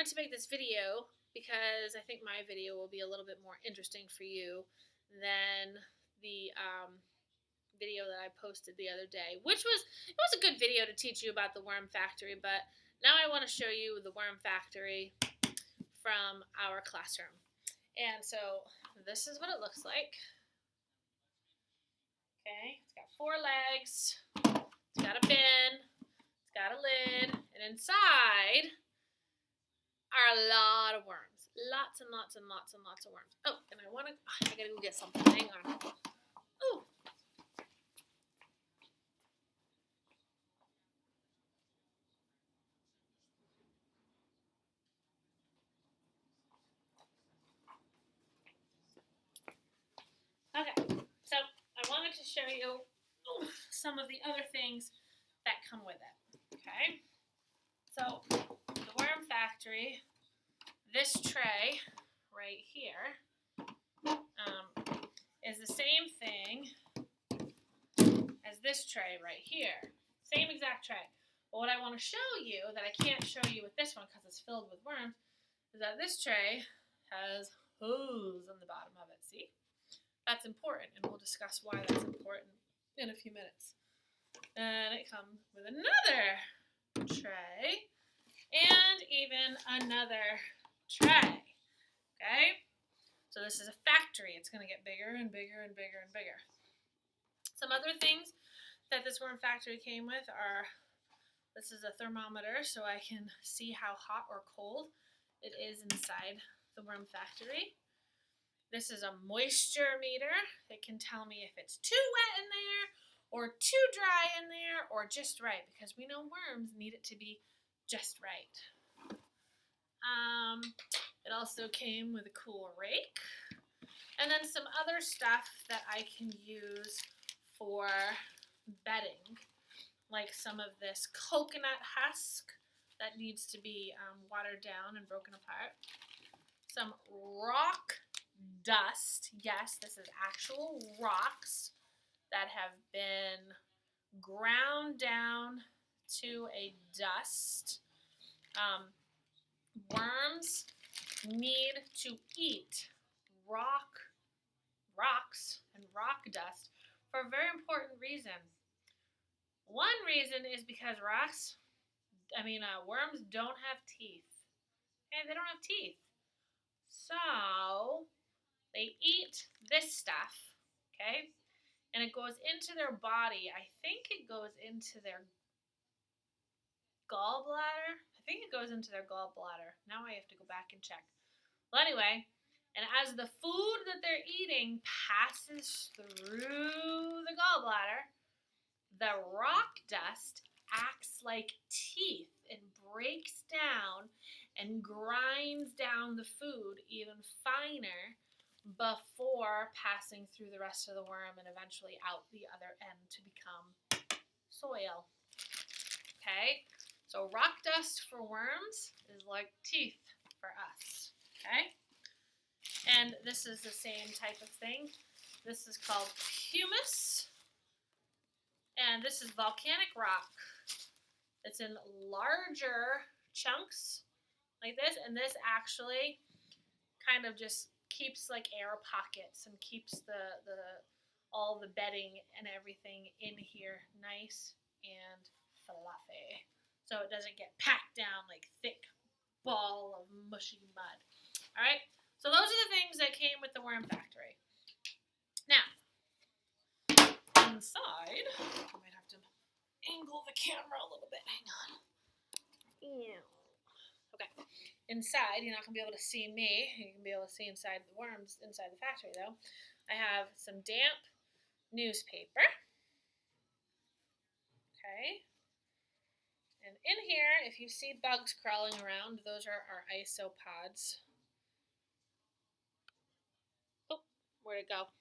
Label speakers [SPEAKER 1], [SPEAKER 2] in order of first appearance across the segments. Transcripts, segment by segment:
[SPEAKER 1] wanted to make this video because I think my video will be a little bit more interesting for you than the video that I posted the other day, which was a good video to teach you about the worm factory, but now I want to show you the worm factory from our classroom. And so this is what it looks like. Okay, it's got 4 legs, it's got a bin, it's got a lid, and inside are a lot of worms. Lots and lots and lots and lots of worms. Oh, and I gotta go get something. Hang on. Oh. Okay, so I wanted to show you some of the other things that come with it. Okay, so the worm factory, this tray right here is the same thing as this tray right here. Same exact tray. But what I want to show you that I can't show you with this one because it's filled with worms is that this tray has hose on the bottom of it. See? That's important, and we'll discuss why that's important in a few minutes. And it comes with another tray and even another tray. Okay? So this is a factory. It's going to get bigger and bigger and bigger and bigger. Some other things that this worm factory came with are, this is a thermometer so I can see how hot or cold it is inside the worm factory. This is a moisture meter. It can tell me if it's too wet in there or too dry in there or just right, because we know worms need it to be just right. It also came with a cool rake and then some other stuff that I can use for bedding, like some of this coconut husk that needs to be watered down and broken apart. Some rock dust. Yes, this is actual rocks that have been ground down to a dust. Worms need to eat rocks and rock dust for a very important reason. One reason is because worms don't have teeth. Okay, they don't have teeth. So they eat this stuff, okay, and it goes into their body. I think it goes into their gallbladder. I think it goes into their gallbladder. Now I have to go back and check. Well, anyway, and as the food that they're eating passes through the gallbladder, the rock dust acts like teeth and breaks down and grinds down the food even finer before passing through the rest of the worm and eventually out the other end to become soil. Okay? So rock dust for worms is like teeth for us. Okay? And this is the same type of thing. This is called humus. And this is volcanic rock. It's in larger chunks like this. And this actually kind of just keeps like air pockets and keeps all the bedding and everything in here nice and fluffy. So it doesn't get packed down like thick ball of mushy mud. All right? So those are the things that came with the worm factory. Now, inside, I might have to angle the camera a little bit. Hang on. Okay. Inside, you're not going to be able to see me. You can be able to see inside the worms inside the factory, though. I have some damp newspaper. Okay. And in here, if you see bugs crawling around, those are our isopods. Oh, where'd it go?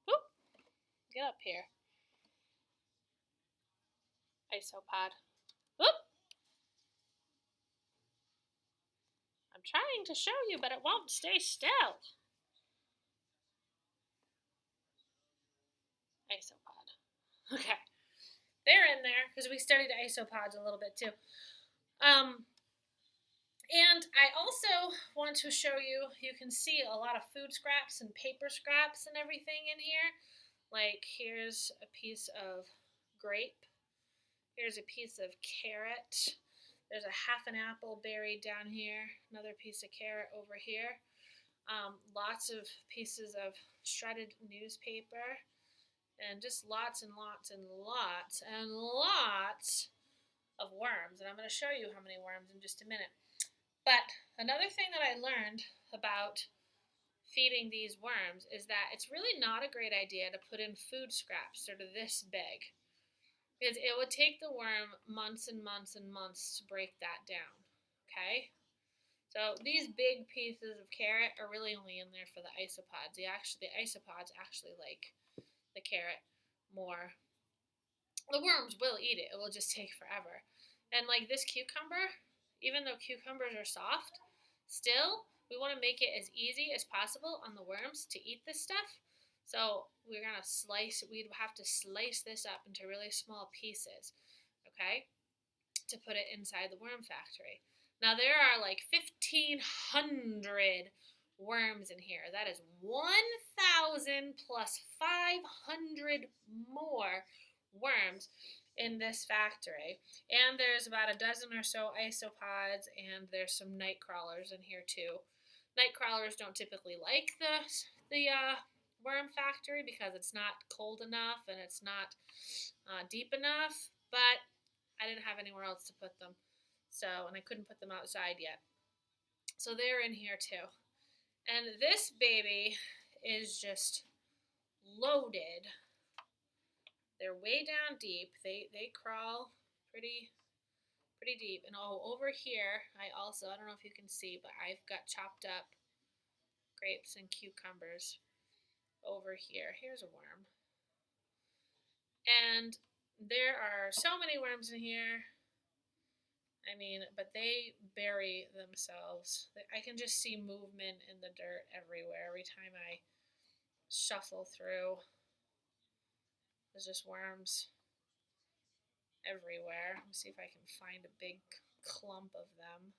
[SPEAKER 1] Whoop. Get up here. Isopod. Whoop. I'm trying to show you, but it won't stay still. Isopod. Okay. They're in there because we studied isopods a little bit too. And I also want to show you, you can see a lot of food scraps and paper scraps and everything in here. Like here's a piece of grape. Here's a piece of carrot. There's a half an apple buried down here. Another piece of carrot over here. Lots of pieces of shredded newspaper. And just lots and lots and lots and lots of worms. And I'm going to show you how many worms in just a minute. But another thing that I learned about feeding these worms is that it's really not a great idea to put in food scraps sort of this big. Because it would take the worm months and months and months to break that down. Okay? So these big pieces of carrot are really only in there for the isopods. The isopods actually like the carrot more. The worms will eat it. It will just take forever. And like this cucumber, even though cucumbers are soft, still we want to make it as easy as possible on the worms to eat this stuff. So we're going to we'd have to slice this up into really small pieces, okay, to put it inside the worm factory. Now there are like 1,500 worms in here. That is 1,000 plus 500 more worms in this factory. And there's about a dozen or so isopods, and there's some night crawlers in here too. Night crawlers don't typically like the worm factory because it's not cold enough and it's not deep enough, but I didn't have anywhere else to put them. So, and I couldn't put them outside yet. So they're in here too. And this baby is just loaded. They're way down deep. They crawl pretty deep. And over here, I don't know if you can see, but I've got chopped up grapes and cucumbers over here. Here's a worm. And there are so many worms in here. I mean, but they bury themselves. I can just see movement in the dirt everywhere every time I shuffle through. There's just worms everywhere. Let me see if I can find a big clump of them.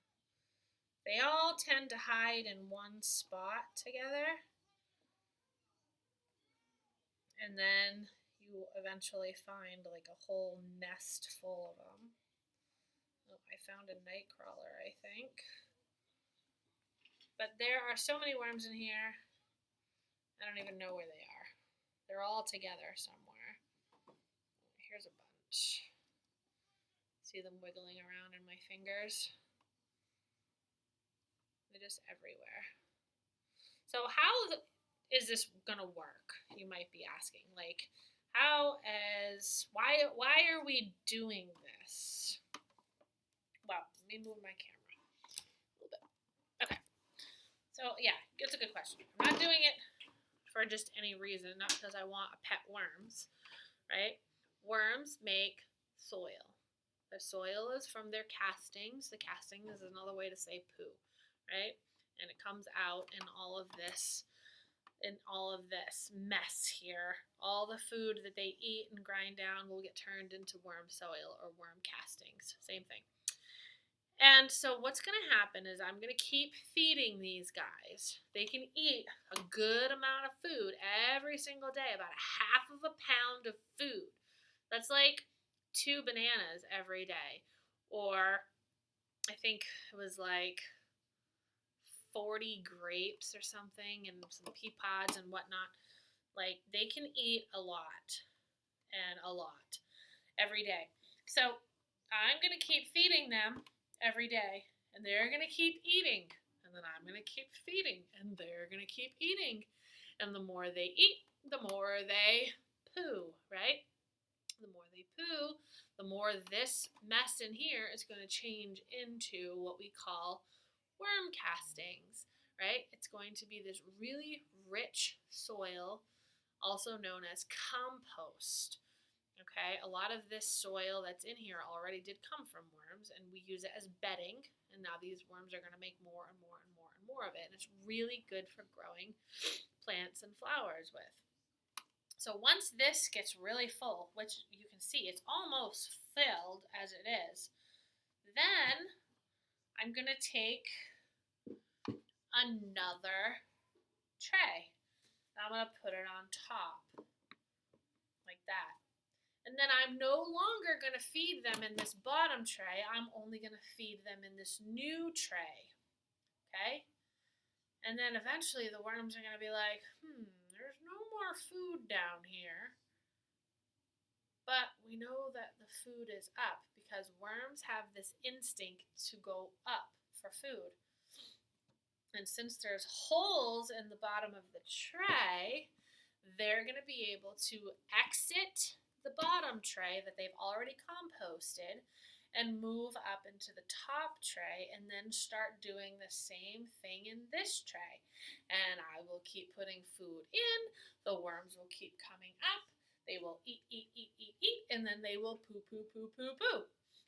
[SPEAKER 1] They all tend to hide in one spot together. And then you eventually find like a whole nest full of them. Oh, I found a night crawler, I think. But there are so many worms in here, I don't even know where they are. They're all together somewhere. Here's a bunch. See them wiggling around in my fingers? They're just everywhere. So how is this gonna work? You might be asking. Like, why are we doing this? Well, let me move my camera a little bit. Okay. So yeah, it's a good question. I'm not doing it for just any reason, not because I want a pet worms, right? Worms make soil. Their soil is from their castings. The casting is another way to say poo, right? And it comes out in all of this mess here. All the food that they eat and grind down will get turned into worm soil or worm castings. Same thing. And so what's going to happen is I'm going to keep feeding these guys. They can eat a good amount of food every single day, about a half of a pound of food. That's like 2 bananas every day. Or I think it was like 40 grapes or something and some pea pods and whatnot. Like they can eat a lot and a lot every day. So I'm going to keep feeding them every day, and they're going to keep eating, and then I'm going to keep feeding, and they're going to keep eating. And the more they eat, the more they poo, right? The more they poo, the more this mess in here is going to change into what we call worm castings, right? It's going to be this really rich soil, also known as compost. Okay, a lot of this soil that's in here already did come from worms, and we use it as bedding, and now these worms are going to make more and more and more and more of it, and it's really good for growing plants and flowers with. So once this gets really full, which you can see it's almost filled as it is, then I'm going to take another tray. I'm going to put it on top, like that. And then I'm no longer going to feed them in this bottom tray. I'm only going to feed them in this new tray, okay? And then eventually the worms are going to be like, there's no more food down here. But we know that the food is up because worms have this instinct to go up for food. And since there's holes in the bottom of the tray, they're going to be able to exit the bottom tray that they've already composted and move up into the top tray and then start doing the same thing in this tray. And I will keep putting food in. The worms will keep coming up. They will eat, and then they will poo.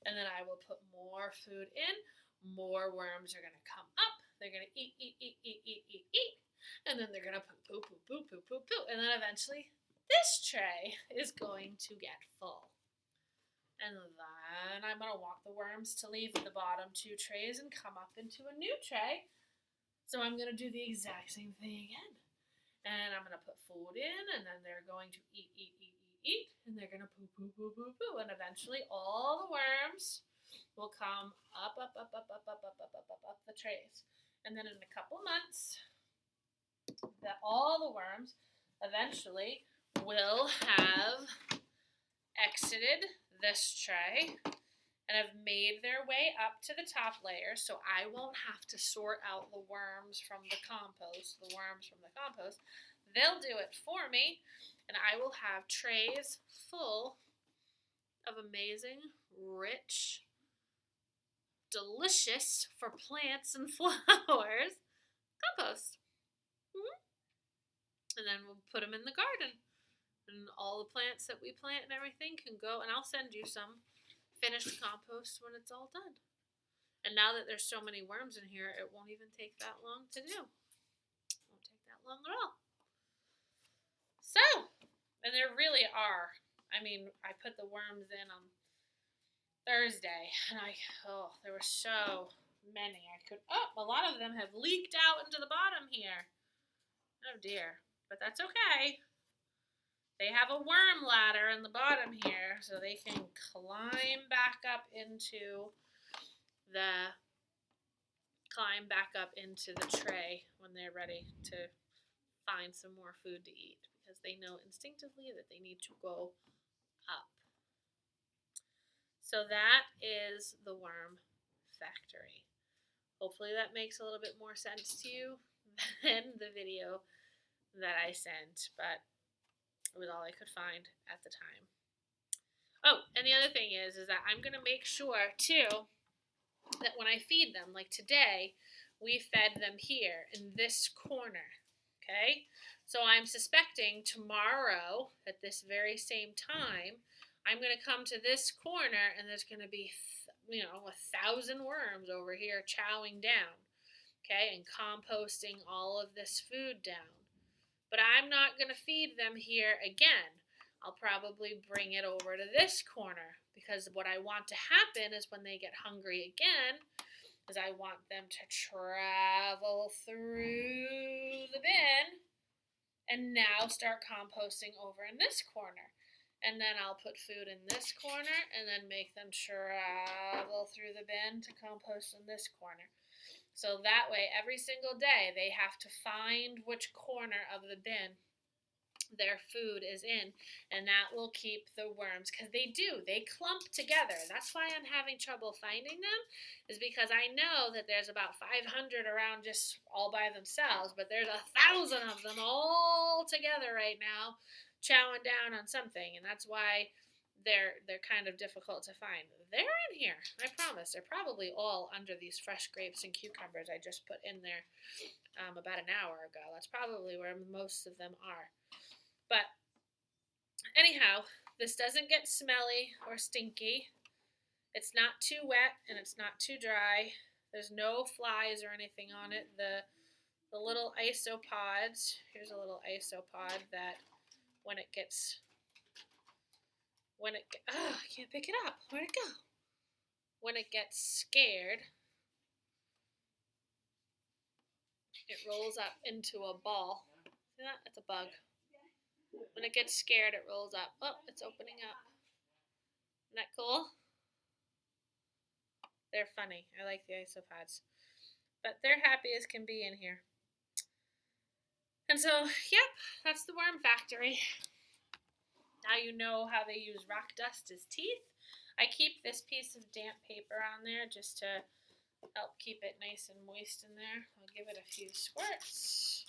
[SPEAKER 1] And then I will put more food in. More worms are going to come up. They're going to eat. And then they're going to poo. And then eventually this tray is going to get full. And then I'm going to want the worms to leave the bottom two trays and come up into a new tray. So I'm going to do the exact same thing again. And I'm going to put food in, and then they're going to eat. And they're going to poo. And eventually all the worms will come up the trays. And then in a couple months, all the worms eventually will have exited this tray and have made their way up to the top layer, so I won't have to sort out the worms from the compost, They'll do it for me, and I will have trays full of amazing, rich, delicious for plants and flowers compost. And then we'll put them in the garden. And all the plants that we plant and everything can go, and I'll send you some finished compost when it's all done. And now that there's so many worms in here, it won't even take that long to do. It won't take that long at all. So, and there really are. I mean, I put the worms in on Thursday, and there were so many. A lot of them have leaked out into the bottom here. Oh dear, but that's okay. They have a worm ladder in the bottom here, so they can climb back up into the tray when they're ready to find some more food to eat, because they know instinctively that they need to go up. So that is the worm factory. Hopefully that makes a little bit more sense to you than the video that I sent, but it was all I could find at the time. Oh, and the other thing is that I'm going to make sure, too, that when I feed them, like today, we fed them here in this corner, okay? So I'm suspecting tomorrow at this very same time, I'm going to come to this corner and there's going to be, 1,000 worms over here chowing down, okay, and composting all of this food down. But I'm not going to feed them here again. I'll probably bring it over to this corner, because what I want to happen is when they get hungry again, is I want them to travel through the bin and now start composting over in this corner. And then I'll put food in this corner and then make them travel through the bin to compost in this corner. So that way, every single day, they have to find which corner of the bin their food is in, and that will keep the worms, because they clump together. That's why I'm having trouble finding them, is because I know that there's about 500 around just all by themselves, but there's 1,000 of them all together right now, chowing down on something, and that's why they're kind of difficult to find. They're in here, I promise. They're probably all under these fresh grapes and cucumbers I just put in there about an hour ago. That's probably where most of them are. But anyhow, this doesn't get smelly or stinky. It's not too wet and it's not too dry. There's no flies or anything on it. The little isopods, here's a little isopod that when it gets, I can't pick it up. Where'd it go? When it gets scared, it rolls up into a ball. See that? It's a bug. When it gets scared, it rolls up. Oh, it's opening up. Isn't that cool? They're funny. I like the isopods. But they're happy as can be in here. And so, yep, that's the worm factory. Now you know how they use rock dust as teeth. I keep this piece of damp paper on there just to help keep it nice and moist in there. I'll give it a few squirts.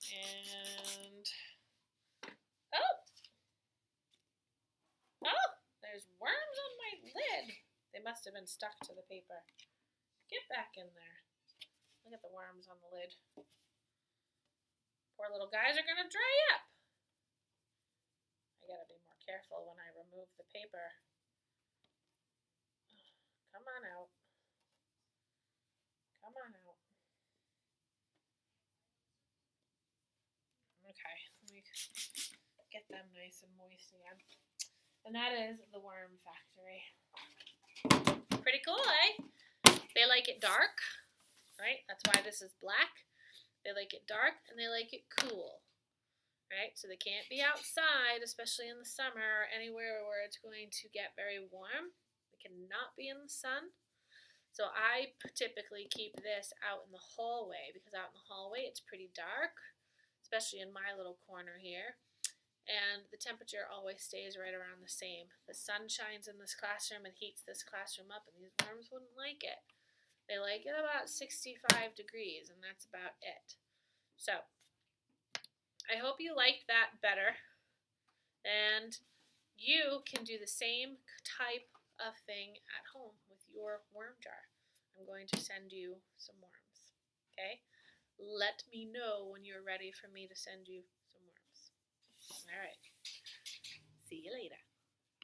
[SPEAKER 1] And, oh, there's worms on my lid. They must have been stuck to the paper. Get back in there. Look at the worms on the lid. Poor little guys are going to dry up. I got to be more careful when I remove the paper. Come on out. Come on out. Okay, let me get them nice and moist again. And that is the worm factory. Pretty cool, eh? They like it dark, right? That's why this is black. They like it dark and they like it cool, right? So they can't be outside, especially in the summer, or anywhere where it's going to get very warm. They cannot be in the sun. So I typically keep this out in the hallway because out in the hallway it's pretty dark, especially in my little corner here. And the temperature always stays right around the same. The sun shines in this classroom and heats this classroom up, and these worms wouldn't like it. They like it about 65 degrees, and that's about it. So, I hope you liked that better. And you can do the same type of thing at home with your worm jar. I'm going to send you some worms, okay? Let me know when you're ready for me to send you